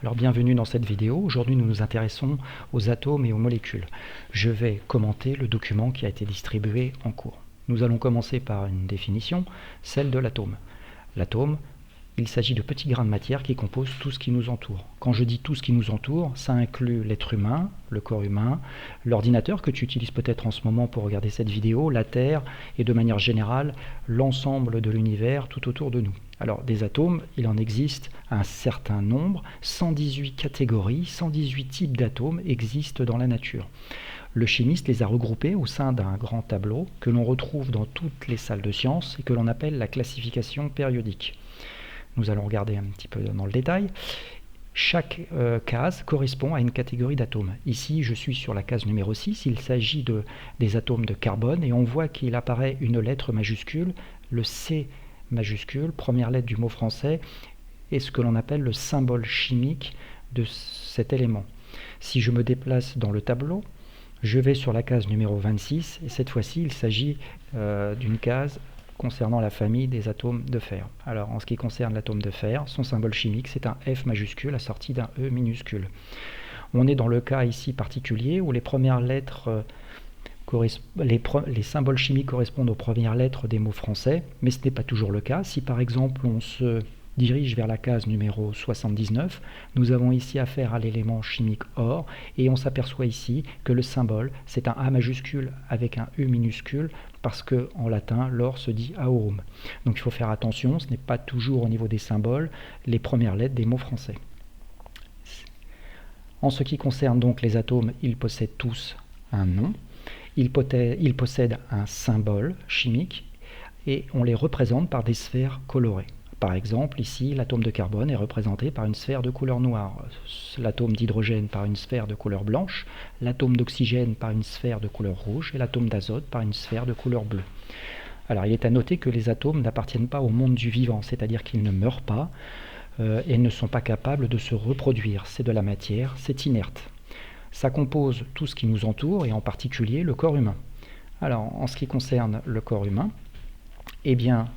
Alors bienvenue dans cette vidéo. Aujourd'hui nous nous intéressons aux atomes et aux molécules. Je vais commenter le document qui a été distribué en cours. Nous allons commencer par une définition, celle de l'atome. L'atome, il s'agit de petits grains de matière qui composent tout ce qui nous entoure. Quand je dis tout ce qui nous entoure, ça inclut l'être humain, le corps humain, l'ordinateur que tu utilises peut-être en ce moment pour regarder cette vidéo, la Terre et de manière générale l'ensemble de l'univers tout autour de nous. Alors des atomes, il en existe un certain nombre, 118 catégories, 118 types d'atomes existent dans la nature. Le chimiste les a regroupés au sein d'un grand tableau que l'on retrouve dans toutes les salles de sciences et que l'on appelle la classification périodique. Nous allons regarder un petit peu dans le détail. Chaque case correspond à une catégorie d'atomes. Ici, je suis sur la case numéro 6. Il s'agit des atomes de carbone et on voit qu'il apparaît une lettre majuscule, le C majuscule, première lettre du mot français, et ce que l'on appelle le symbole chimique de cet élément. Si je me déplace dans le tableau, je vais sur la case numéro 26 et cette fois-ci, il s'agit d'une case concernant la famille des atomes de fer. Alors en ce qui concerne l'atome de fer, son symbole chimique c'est un F majuscule assorti d'un E minuscule. On est dans le cas ici particulier où les premières lettres, les symboles chimiques correspondent aux premières lettres des mots français, mais ce n'est pas toujours le cas. Si par exemple on se dirige vers la case numéro 79, nous avons ici affaire à l'élément chimique or et on s'aperçoit ici que le symbole c'est un A majuscule avec un U minuscule parce que en latin l'or se dit aurum. Donc il faut faire attention, ce n'est pas toujours au niveau des symboles les premières lettres des mots français. En ce qui concerne donc les atomes, ils possèdent tous un nom, ils possèdent un symbole chimique et on les représente par des sphères colorées. Par exemple, ici, l'atome de carbone est représenté par une sphère de couleur noire, l'atome d'hydrogène par une sphère de couleur blanche, l'atome d'oxygène par une sphère de couleur rouge et l'atome d'azote par une sphère de couleur bleue. Alors, il est à noter que les atomes n'appartiennent pas au monde du vivant, c'est-à-dire qu'ils ne meurent pas et ne sont pas capables de se reproduire. C'est de la matière, c'est inerte. Ça compose tout ce qui nous entoure et en particulier le corps humain. Alors, en ce qui concerne le corps humain, eh bien,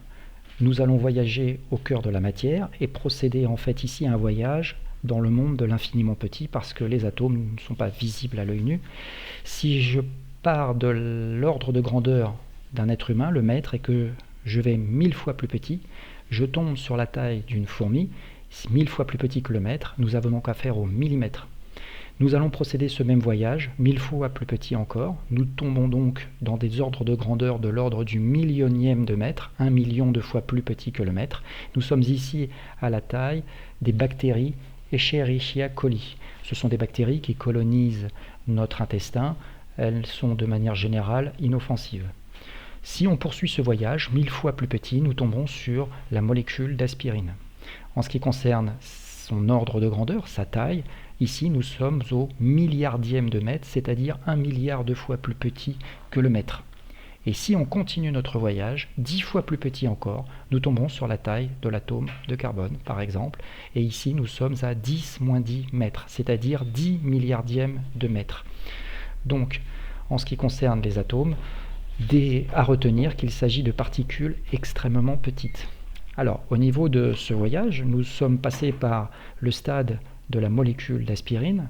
nous allons voyager au cœur de la matière et procéder en fait ici à un voyage dans le monde de l'infiniment petit parce que les atomes ne sont pas visibles à l'œil nu. Si je pars de l'ordre de grandeur d'un être humain, le mètre, et que je vais 1000 fois plus petit, je tombe sur la taille d'une fourmi, 1000 fois plus petit que le mètre, nous avons donc affaire au millimètre. Nous allons procéder ce même voyage, 1000 fois plus petit encore. Nous tombons donc dans des ordres de grandeur de l'ordre du millionième de mètre, 1 million de fois plus petit que le mètre. Nous sommes ici à la taille des bactéries Escherichia coli. Ce sont des bactéries qui colonisent notre intestin. Elles sont de manière générale inoffensives. Si on poursuit ce voyage, 1000 fois plus petit, nous tomberons sur la molécule d'aspirine. En ce qui concerne son ordre de grandeur, sa taille, ici nous sommes au milliardième de mètre, c'est-à-dire 1 milliard de fois plus petit que le mètre. Et si on continue notre voyage, 10 fois plus petit encore, nous tomberons sur la taille de l'atome de carbone, par exemple. Et ici nous sommes à 10 moins 10 mètres, c'est-à-dire 10 milliardièmes de mètre. Donc, en ce qui concerne les atomes, à retenir qu'il s'agit de particules extrêmement petites. Alors, au niveau de ce voyage, nous sommes passés par le stade de la molécule d'aspirine.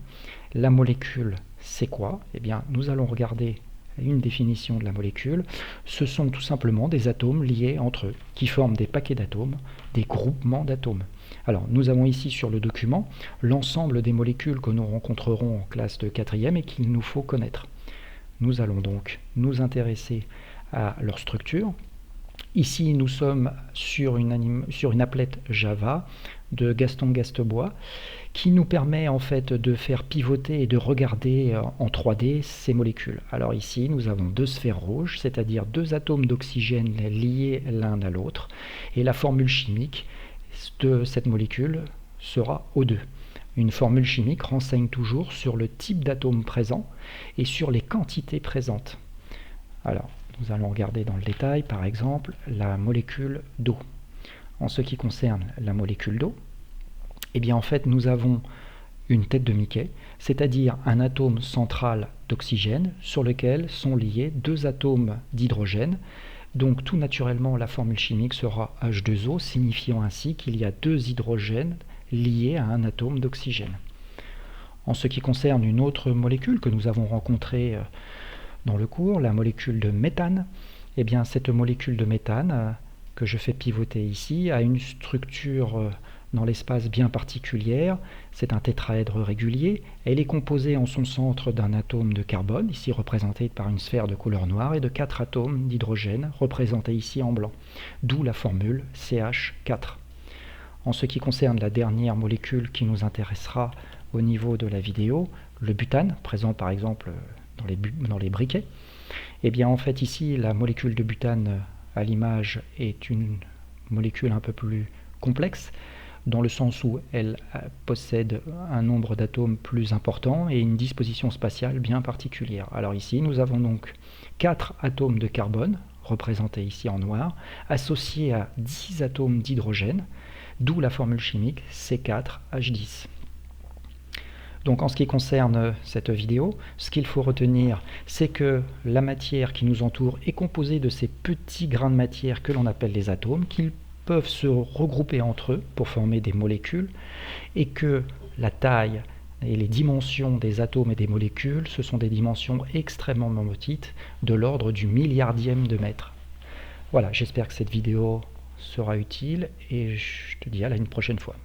La molécule, c'est quoi? Eh bien, nous allons regarder une définition de la molécule. Ce sont tout simplement des atomes liés entre eux, qui forment des paquets d'atomes, des groupements d'atomes. Alors, nous avons ici sur le document l'ensemble des molécules que nous rencontrerons en classe de 4e et qu'il nous faut connaître. Nous allons donc nous intéresser à leur structure. Ici, nous sommes sur une applette Java de Gaston Gastebois qui nous permet en fait de faire pivoter et de regarder en 3D ces molécules. Alors ici, nous avons deux sphères rouges, c'est-à-dire deux atomes d'oxygène liés l'un à l'autre, et la formule chimique de cette molécule sera O2. Une formule chimique renseigne toujours sur le type d'atome présent et sur les quantités présentes. Alors, nous allons regarder dans le détail, par exemple, la molécule d'eau. En ce qui concerne la molécule d'eau, eh bien en fait nous avons une tête de Mickey, c'est-à-dire un atome central d'oxygène sur lequel sont liés deux atomes d'hydrogène. Donc tout naturellement la formule chimique sera H2O, signifiant ainsi qu'il y a deux hydrogènes lié à un atome d'oxygène. En ce qui concerne une autre molécule que nous avons rencontrée dans le cours, la molécule de méthane, eh bien cette molécule de méthane que je fais pivoter ici a une structure dans l'espace bien particulière. C'est un tétraèdre régulier. Elle est composée en son centre d'un atome de carbone, ici représenté par une sphère de couleur noire, et de 4 atomes d'hydrogène, représentés ici en blanc, d'où la formule CH4. En ce qui concerne la dernière molécule qui nous intéressera au niveau de la vidéo, le butane, présent par exemple dans les briquets, et bien en fait ici la molécule de butane à l'image est une molécule un peu plus complexe, dans le sens où elle possède un nombre d'atomes plus important et une disposition spatiale bien particulière. Alors ici nous avons donc 4 atomes de carbone, représentés ici en noir, associés à 10 atomes d'hydrogène, d'où la formule chimique C4H10. Donc en ce qui concerne cette vidéo, ce qu'il faut retenir, c'est que la matière qui nous entoure est composée de ces petits grains de matière que l'on appelle les atomes, qu'ils peuvent se regrouper entre eux pour former des molécules, et que la taille et les dimensions des atomes et des molécules, ce sont des dimensions extrêmement petites, de l'ordre du milliardième de mètre. Voilà, j'espère que cette vidéo sera utile, et je te dis à une prochaine fois.